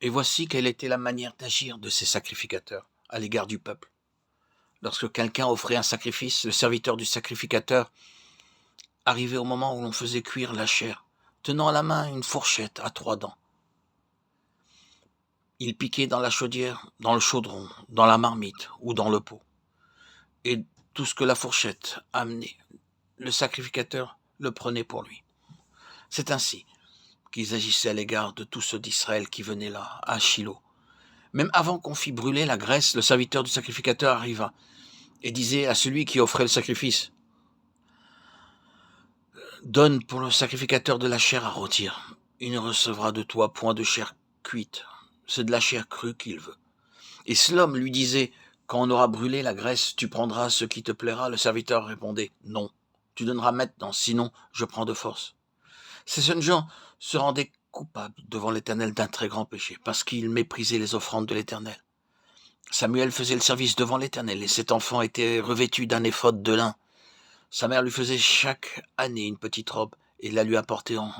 Et voici quelle était la manière d'agir de ces sacrificateurs à l'égard du peuple. Lorsque quelqu'un offrait un sacrifice, le serviteur du sacrificateur arrivait au moment où l'on faisait cuire la chair, tenant à la main une fourchette à 3 dents. Il piquait dans la chaudière, dans le chaudron, dans la marmite ou dans le pot. Et tout ce que la fourchette amenait, le sacrificateur le prenait pour lui. C'est ainsi qu'ils agissaient à l'égard de tous ceux d'Israël qui venaient là, à Shilo. Même avant qu'on fît brûler la graisse, le serviteur du sacrificateur arriva et disait à celui qui offrait le sacrifice: « Donne pour le sacrificateur de la chair à rôtir. Il ne recevra de toi point de chair cuite. C'est de la chair crue qu'il veut. » Et si l'homme lui disait: « Quand on aura brûlé la graisse, tu prendras ce qui te plaira », le serviteur répondait: « Non, tu donneras maintenant, sinon je prends de force. » Ces jeunes gens se rendaient coupables devant l'Éternel d'un très grand péché, parce qu'ils méprisaient les offrandes de l'Éternel. Samuel faisait le service devant l'Éternel, et cet enfant était revêtu d'un éphod de lin. Sa mère lui faisait chaque année une petite robe, et la lui apportait en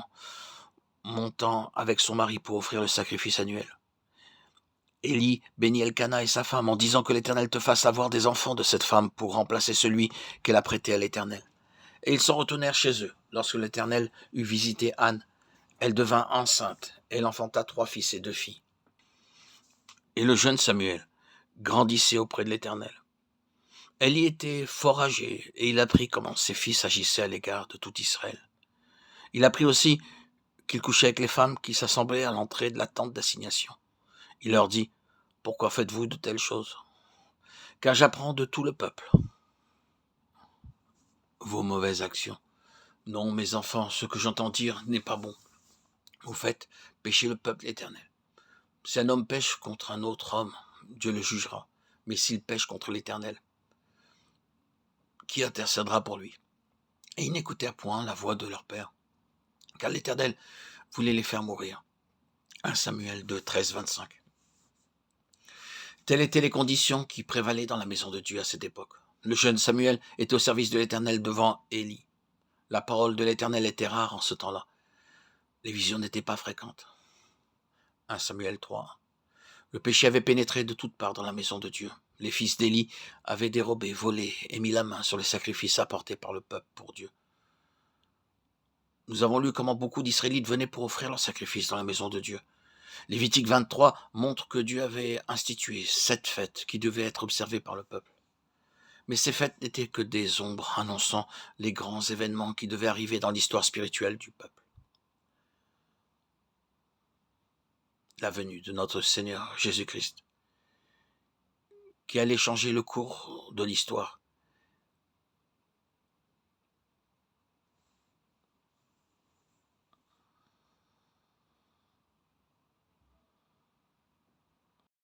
montant avec son mari pour offrir le sacrifice annuel. Élie bénit Elkana et sa femme en disant que l'Éternel te fasse avoir des enfants de cette femme pour remplacer celui qu'elle a prêté à l'Éternel. Et ils s'en retournèrent chez eux. Lorsque l'Éternel eut visité Anne, elle devint enceinte. Elle enfanta 3 fils et 2 filles. Et le jeune Samuel grandissait auprès de l'Éternel. Élie était fort âgé, et il apprit comment ses fils agissaient à l'égard de tout Israël. Il apprit aussi qu'il couchait avec les femmes qui s'assemblaient à l'entrée de la tente d'assignation. Il leur dit: « Pourquoi faites-vous de telles choses ? Car j'apprends de tout le peuple vos mauvaises actions. Non, mes enfants, ce que j'entends dire n'est pas bon. Vous faites pécher le peuple éternel. Si un homme pêche contre un autre homme, Dieu le jugera. Mais s'il pêche contre l'Éternel, qui intercédera pour lui ? » Et ils n'écoutèrent point la voix de leur père, car l'Éternel voulait les faire mourir. 1 Samuel 2, 13-25. Telles étaient les conditions qui prévalaient dans la maison de Dieu à cette époque. Le jeune Samuel était au service de l'Éternel devant Élie. La parole de l'Éternel était rare en ce temps-là. Les visions n'étaient pas fréquentes. 1 Samuel 3. Le péché avait pénétré de toutes parts dans la maison de Dieu. Les fils d'Élie avaient dérobé, volé et mis la main sur les sacrifices apportés par le peuple pour Dieu. Nous avons lu comment beaucoup d'Israélites venaient pour offrir leurs sacrifices dans la maison de Dieu. Lévitique 23 montre que Dieu avait institué 7 fêtes qui devaient être observées par le peuple. Mais ces fêtes n'étaient que des ombres annonçant les grands événements qui devaient arriver dans l'histoire spirituelle du peuple. La venue de notre Seigneur Jésus-Christ, qui allait changer le cours de l'histoire